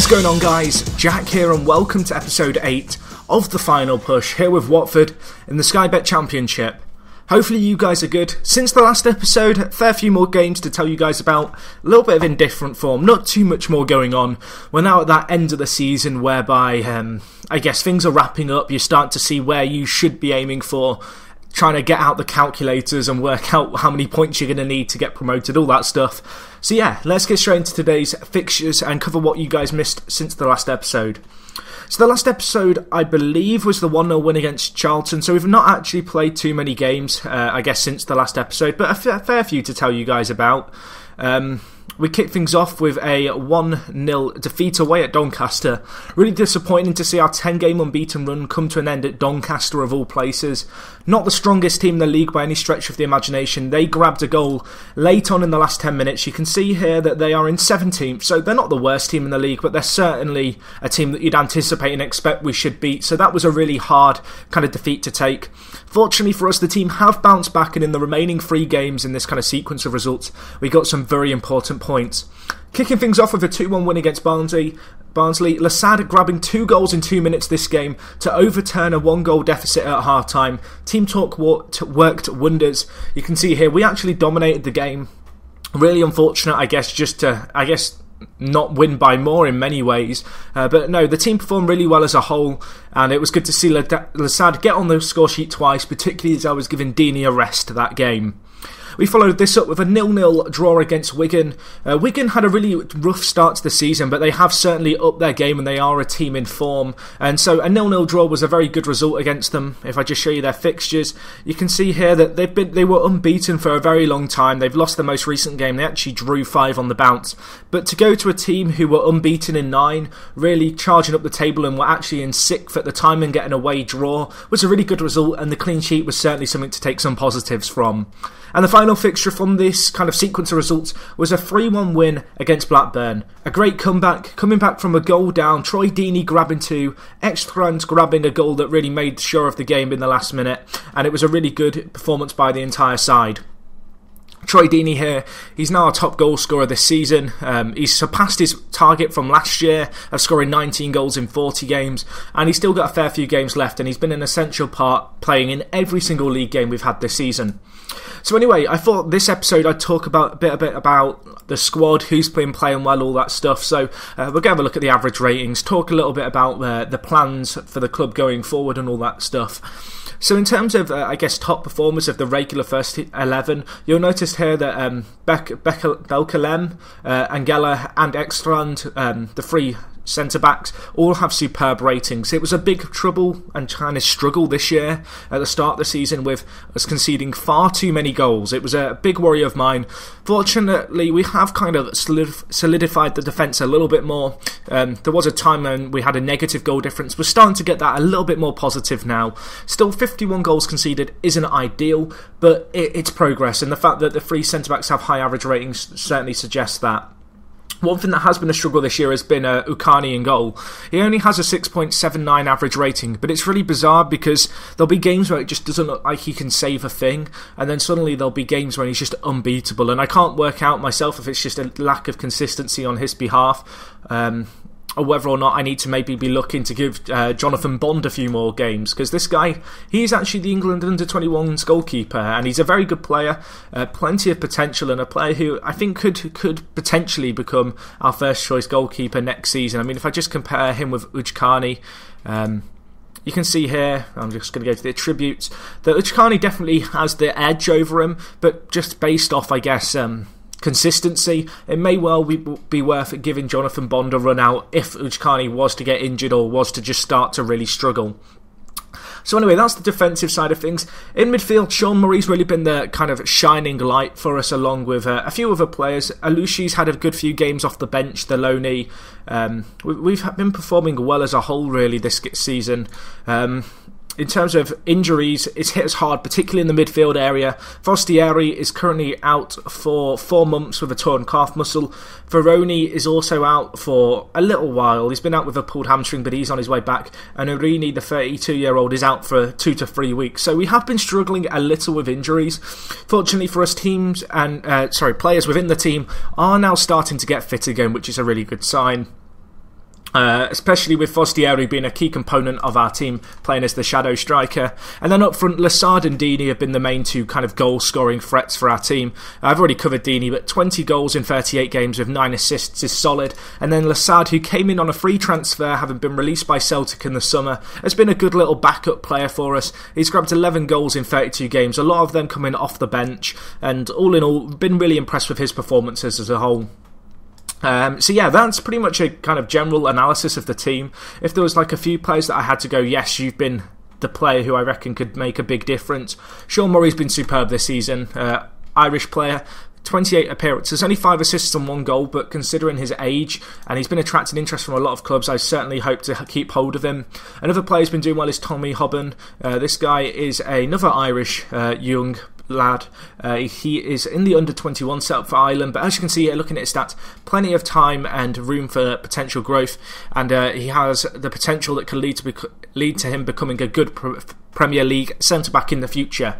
What's going on, guys? Jack here and welcome to episode 8 of The Final Push here with Watford in the Sky Bet Championship. Hopefully you guys are good. Since the last episode, a fair few more games to tell you guys about. A little bit of indifferent form, not too much more going on. We're now at that end of the season whereby, I guess things are wrapping up. You start to see where you should be aiming for, trying to get out the calculators and work out how many points you're going to need to get promoted, all that stuff. So yeah, let's get straight into today's fixtures and cover what you guys missed since the last episode. So the last episode, I believe, was the 1-0 win against Charlton, so we've not actually played too many games, I guess, since the last episode, but a fair few to tell you guys about. We kicked things off with a 1-0 defeat away at Doncaster. Really disappointing to see our 10-game unbeaten run come to an end at Doncaster of all places. Not the strongest team in the league by any stretch of the imagination. They grabbed a goal late on in the last 10 minutes. You can see here that they are in 17th, so they're not the worst team in the league, but they're certainly a team that you'd anticipate and expect we should beat. So that was a really hard kind of defeat to take. Fortunately for us, the team have bounced back, and in the remaining 3 games in this kind of sequence of results, we got some very important points. Kicking things off with a 2-1 win against Barnsley, Lasad grabbing 2 goals in 2 minutes this game to overturn a 1-goal deficit at half-time. Team talk worked wonders. You can see here, we actually dominated the game. Really unfortunate, I guess, just to, not win by more in many ways, but no, the team performed really well as a whole, and it was good to see Lasad get on the score sheet twice, particularly as I was giving Deeney a rest that game. We followed this up with a 0-0 draw against Wigan. Wigan had a really rough start to the season, but they have certainly upped their game and they are a team in form. And so a 0-0 draw was a very good result against them. If I just show you their fixtures, you can see here that they were unbeaten for a very long time. They've lost their most recent game. They actually drew 5 on the bounce. But to go to a team who were unbeaten in 9, really charging up the table and were actually in 6th at the time and getting a away draw was a really good result, and the clean sheet was certainly something to take some positives from. And the final fixture from this kind of sequence of results was a 3-1 win against Blackburn. A great comeback, coming back from a goal down, Troy Deeney grabbing 2, Ekstrand grabbing a goal that really made sure of the game in the last minute, and it was a really good performance by the entire side. Troy Deeney here, he's now our top goal scorer this season. He's surpassed his target from last year of scoring 19 goals in 40 games, and he's still got a fair few games left, and he's been an essential part playing in every single league game we've had this season. So anyway, I thought this episode I'd talk about a bit about the squad, who's been playing well, all that stuff. So we're going to have a look at the average ratings, talk a little bit about the plans for the club going forward and all that stuff. So in terms of, top performers of the regular first 11, you'll notice here that Belkalem, Angela and Ekstrand, the 3 centre-backs, all have superb ratings. It was a big trouble and kind of struggle this year at the start of the season with us conceding far too many goals. It was a big worry of mine. Fortunately, we have kind of solidified the defence a little bit more. There was a time when we had a negative goal difference. We're starting to get that a little bit more positive now. Still, 51 goals conceded isn't ideal, but it's progress, and the fact that the 3 centre-backs have high average ratings certainly suggests that. One thing that has been a struggle this year has been Ukani in goal. He only has a 6.79 average rating, but it's really bizarre because there'll be games where it just doesn't look like he can save a thing, and then suddenly there'll be games where he's just unbeatable, and I can't work out myself if it's just a lack of consistency on his behalf, or whether or not I need to maybe be looking to give Jonathan Bond a few more games, because this guy, he's actually the England under-21s goalkeeper, and he's a very good player, plenty of potential, and a player who I think could potentially become our first choice goalkeeper next season. I mean, if I just compare him with Ujkani, you can see here, I'm just going to go to the attributes, that Ujkani definitely has the edge over him, but just based off, I guess, consistency, it may well be worth giving Jonathan Bond a run out if Ujkani was to get injured or was to just start to really struggle. So anyway, that's the defensive side of things. In midfield, Sean Murray's really been the kind of shining light for us, along with a few other players. Alushi's had a good few games off the bench, the loanee. We've been performing well as a whole, really, this season. In terms of injuries, it's hit us hard, particularly in the midfield area. Forestieri is currently out for 4 months with a torn calf muscle. Veroni is also out for a little while. He's been out with a pulled hamstring, but he's on his way back. And Urini, the 32-year-old, is out for 2 to 3 weeks. So we have been struggling a little with injuries. Fortunately for us, players within the team are now starting to get fit again, which is a really good sign. especially with Fostieri being a key component of our team, playing as the shadow striker. And then up front, Lassard and Deeney have been the main two kind of goal-scoring threats for our team. I've already covered Deeney, but 20 goals in 38 games with 9 assists is solid. And then Lassard, who came in on a free transfer, having been released by Celtic in the summer, has been a good little backup player for us. He's grabbed 11 goals in 32 games, a lot of them coming off the bench, and all in all, been really impressed with his performances as a whole. So yeah, that's pretty much a kind of general analysis of the team. If there was like a few players that I had to go, yes, you've been the player who I reckon could make a big difference. Sean Murray's been superb this season. Irish player, 28 appearances, only 5 assists and 1 goal, but considering his age, and he's been attracting interest from a lot of clubs, I certainly hope to keep hold of him. Another player who's been doing well is Tommy Hobben. This guy is another Irish young lad. He is in the under-21 setup for Ireland, but as you can see here, looking at his stats, plenty of time and room for potential growth, and he has the potential that can lead to him becoming a good Premier League centre-back in the future.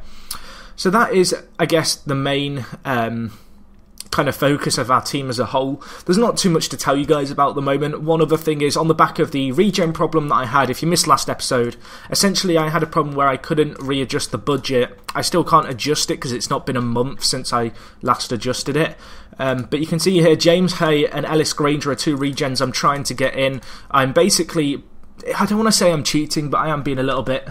So that is, I guess, the main kind of focus of our team as a whole. There's not too much to tell you guys about at the moment. One other thing is, on the back of the regen problem that I had, if you missed last episode, essentially I had a problem where I couldn't readjust the budget. I still can't adjust it because it's not been a month since I last adjusted it. But you can see here, James Hay and Ellis Granger are 2 regens I'm trying to get in. I'm basically, I don't want to say I'm cheating, but I am being a little bit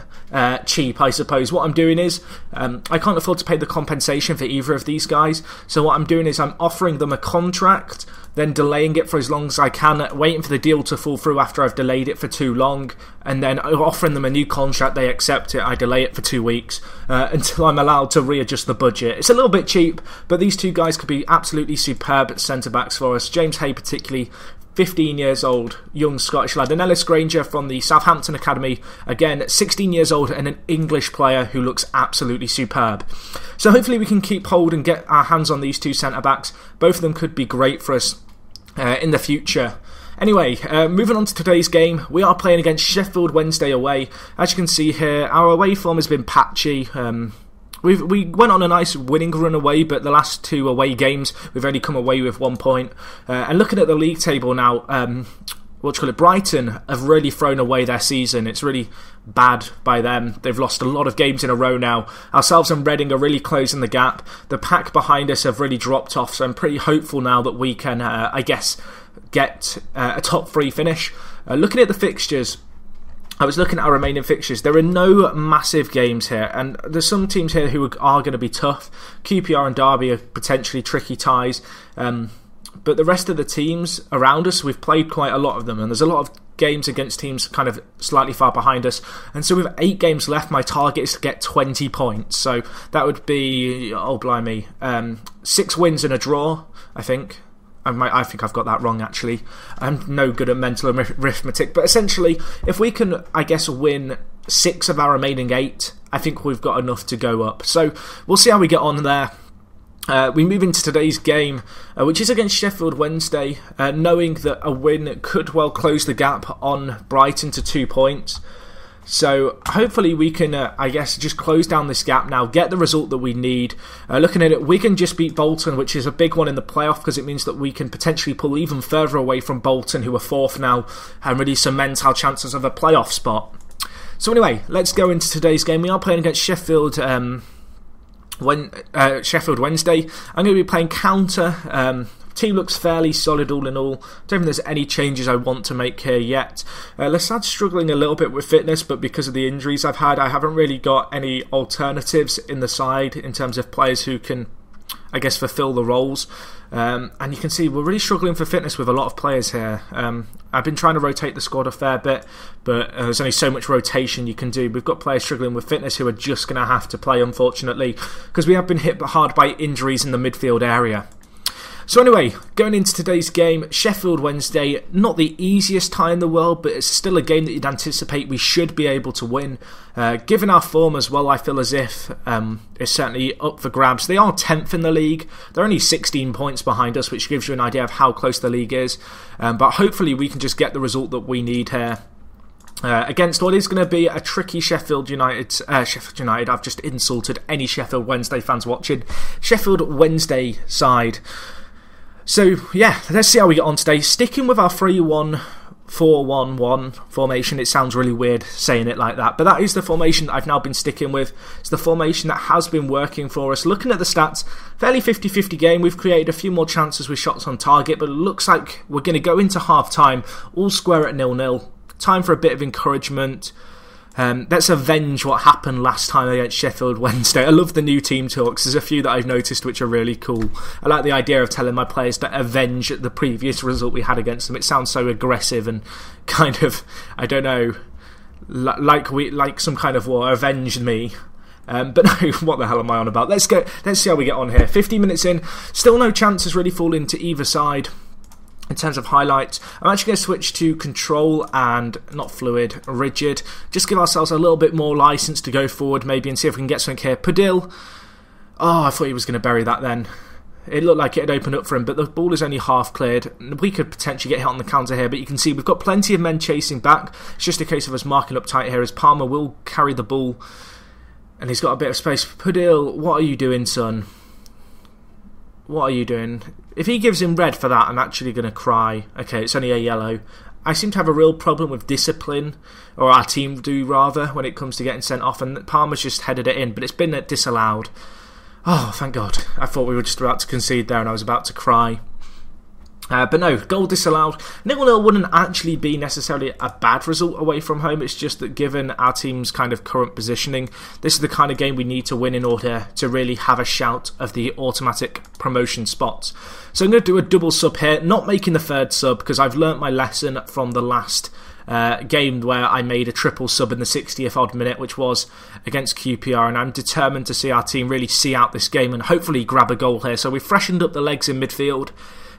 cheap, I suppose. What I'm doing is, I can't afford to pay the compensation for either of these guys, so what I'm doing is I'm offering them a contract, then delaying it for as long as I can, waiting for the deal to fall through after I've delayed it for too long, and then offering them a new contract, they accept it, I delay it for 2 weeks, until I'm allowed to readjust the budget. It's a little bit cheap, but these 2 guys could be absolutely superb centre-backs for us. James Hay particularly, 15 years old, young Scottish lad. And Ellis Granger from the Southampton Academy, again, 16 years old and an English player who looks absolutely superb. So hopefully we can keep hold and get our hands on these 2 centre-backs. Both of them could be great for us in the future. Anyway, moving on to today's game, we are playing against Sheffield Wednesday away. As you can see here, our away form has been patchy. We went on a nice winning run away, but the last 2 away games, we've only come away with 1 point. And looking at the league table now, Brighton have really thrown away their season. It's really bad by them. They've lost a lot of games in a row now. Ourselves and Reading are really closing the gap. The pack behind us have really dropped off, so I'm pretty hopeful now that we can, get a top 3 finish. Looking at the fixtures, I was looking at our remaining fixtures. There are no massive games here, and there's some teams here who are going to be tough. QPR and Derby are potentially tricky ties, but the rest of the teams around us, we've played quite a lot of them, and there's a lot of games against teams kind of slightly far behind us. And so with 8 games left, my target is to get 20 points. So that would be, 6 wins and a draw, I think. I think I've got that wrong, actually. I'm no good at mental arithmetic. But essentially, if we can, win 6 of our remaining 8, I think we've got enough to go up. So we'll see how we get on there. We move into today's game, which is against Sheffield Wednesday, knowing that a win could well close the gap on Brighton to 2 points. So hopefully we can, just close down this gap now, get the result that we need. Looking at it, we can just beat Bolton, which is a big one in the playoff, because it means that we can potentially pull even further away from Bolton, who are 4th now, and really cement our chances of a playoff spot. So anyway, let's go into today's game. We are playing against Sheffield Wednesday. I'm going to be playing counter. Team looks fairly solid all in all. Don't think there's any changes I want to make here yet. Lassad's struggling a little bit with fitness, but because of the injuries I've had, I haven't really got any alternatives in the side in terms of players who can, fulfill the roles. And you can see we're really struggling for fitness with a lot of players here. I've been trying to rotate the squad a fair bit, but there's only so much rotation you can do. We've got players struggling with fitness who are just going to have to play, unfortunately, because we have been hit hard by injuries in the midfield area. So anyway, going into today's game, Sheffield Wednesday, not the easiest tie in the world, but it's still a game that you'd anticipate we should be able to win. Given our form as well, I feel as if it's certainly up for grabs. They are 10th in the league. They're only 16 points behind us, which gives you an idea of how close the league is. But hopefully we can just get the result that we need here. Against what is going to be a tricky Sheffield United, I've just insulted any Sheffield Wednesday fans watching. Sheffield Wednesday side. So, yeah, let's see how we get on today. Sticking with our 3-1 4-1-1 formation. It sounds really weird saying it like that, but that is the formation that I've now been sticking with. It's the formation that has been working for us. Looking at the stats, fairly 50-50 game. We've created a few more chances with shots on target, but it looks like we're going to go into half-time all square at 0-0. Time for a bit of encouragement. Let's avenge what happened last time against Sheffield Wednesday. I love the new team talks. There's a few that I've noticed which are really cool. I like the idea of telling my players to avenge the previous result we had against them. It sounds so aggressive and kind of, I don't know, like some kind of war. Avenge me. But no, what the hell am I on about? Let's see how we get on here. 50 minutes in, still no chances really falling to either side. In terms of highlights, I'm actually going to switch to control and not fluid, rigid. Just give ourselves a little bit more license to go forward maybe and see if we can get something here. Padil, oh, I thought he was going to bury that then. It looked like it had opened up for him, but the ball is only half cleared. We could potentially get hit on the counter here, but you can see we've got plenty of men chasing back. It's just a case of us marking up tight here as Palmer will carry the ball. And he's got a bit of space. Padil, what are you doing, son? What are you doing? If he gives him red for that, I'm actually going to cry. Okay, it's only a yellow. I seem to have a real problem with discipline, or our team do rather, when it comes to getting sent off, and Palmer's just headed it in, but it's been disallowed. Oh, thank God. I thought we were just about to concede there and I was about to cry. But no, goal disallowed. 0-0 wouldn't actually be necessarily a bad result away from home. It's just that given our team's kind of current positioning, this is the kind of game we need to win in order to really have a shout of the automatic promotion spots. So I'm going to do a double sub here, not making the third sub because I've learnt my lesson from the last game where I made a triple sub in the 60th odd minute, which was against QPR, and I'm determined to see our team really see out this game and hopefully grab a goal here. So we've freshened up the legs in midfield.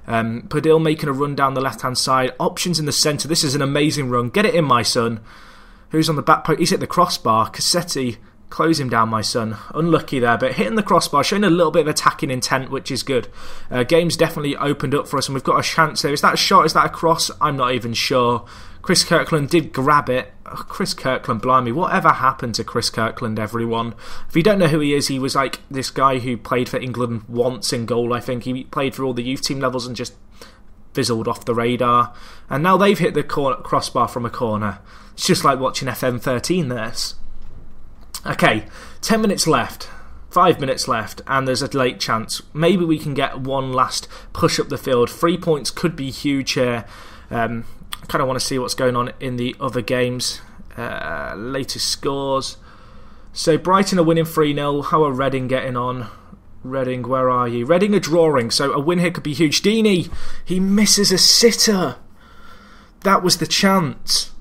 Padil making a run down the left hand side, options in the centre. This is an amazing run. Get it in, my son. Who's on the back post? He's hit the crossbar. Cassetti, close him down, my son. Unlucky there, but hitting the crossbar, showing a little bit of attacking intent, which is good. Game's definitely opened up for us and we've got a chance here. Is that a shot? Is that a cross? I'm not even sure. Chris Kirkland did grab it. Oh, Chris Kirkland, blimey, whatever happened to Chris Kirkland, everyone? If you don't know who he is, he was like this guy who played for England once in goal, I think. He played for all the youth team levels and just fizzled off the radar. And now they've hit the crossbar from a corner. It's just like watching FM14 this. Okay, 10 minutes left. 5 minutes left, and there's a late chance. Maybe we can get one last push up the field. 3 points could be huge here. I kind of want to see what's going on in the other games. Latest scores. So Brighton are winning 3-0. How are Reading getting on? Reading, where are you? Reading are drawing, so a win here could be huge. Deeney, he misses a sitter. That was the chance.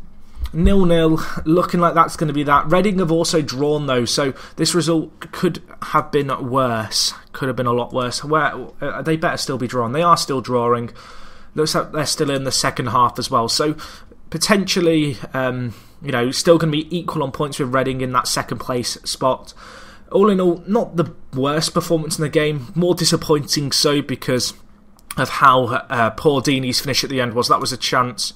0-0, looking like that's going to be that. Reading have also drawn though, so this result could have been worse. Could have been a lot worse. They better still be drawn. They are still drawing. Looks like they're still in the second half as well. So potentially, still going to be equal on points with Reading in that second place spot. All in all, not the worst performance in the game. More disappointing so because of how poor Deeney's finish at the end was. That was a chance,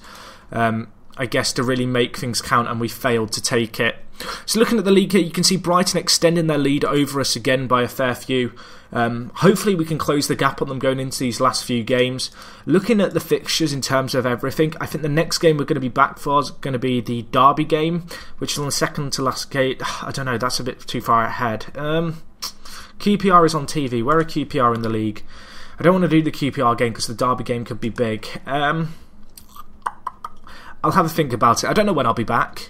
I guess, to really make things count, and we failed to take it. So looking at the league here, you can see Brighton extending their lead over us again by a fair few. Hopefully we can close the gap on them going into these last few games. Looking at the fixtures in terms of everything, I think the next game we're going to be back for is going to be the Derby game, which is on the second to last gate. I don't know, that's a bit too far ahead. QPR is on TV. Where are QPR in the league? I don't want to do the QPR game because the Derby game could be big. I'll have a think about it. I don't know when I'll be back.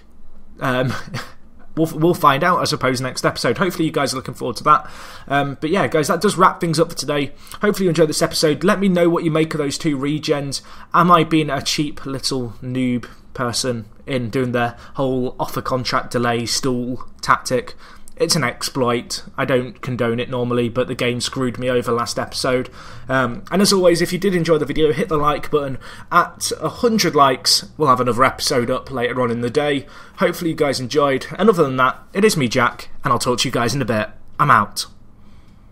We'll find out, I suppose, next episode. Hopefully you guys are looking forward to that. But yeah, guys, that does wrap things up for today. Hopefully you enjoyed this episode. Let me know what you make of those two regens. Am I being a cheap little noob person in doing the whole offer contract delay stall tactic? It's an exploit. I don't condone it normally, but the game screwed me over last episode. And as always, if you did enjoy the video, hit the like button. At 100 likes, we'll have another episode up later on in the day. Hopefully you guys enjoyed. And other than that, it is me, Jack, and I'll talk to you guys in a bit. I'm out.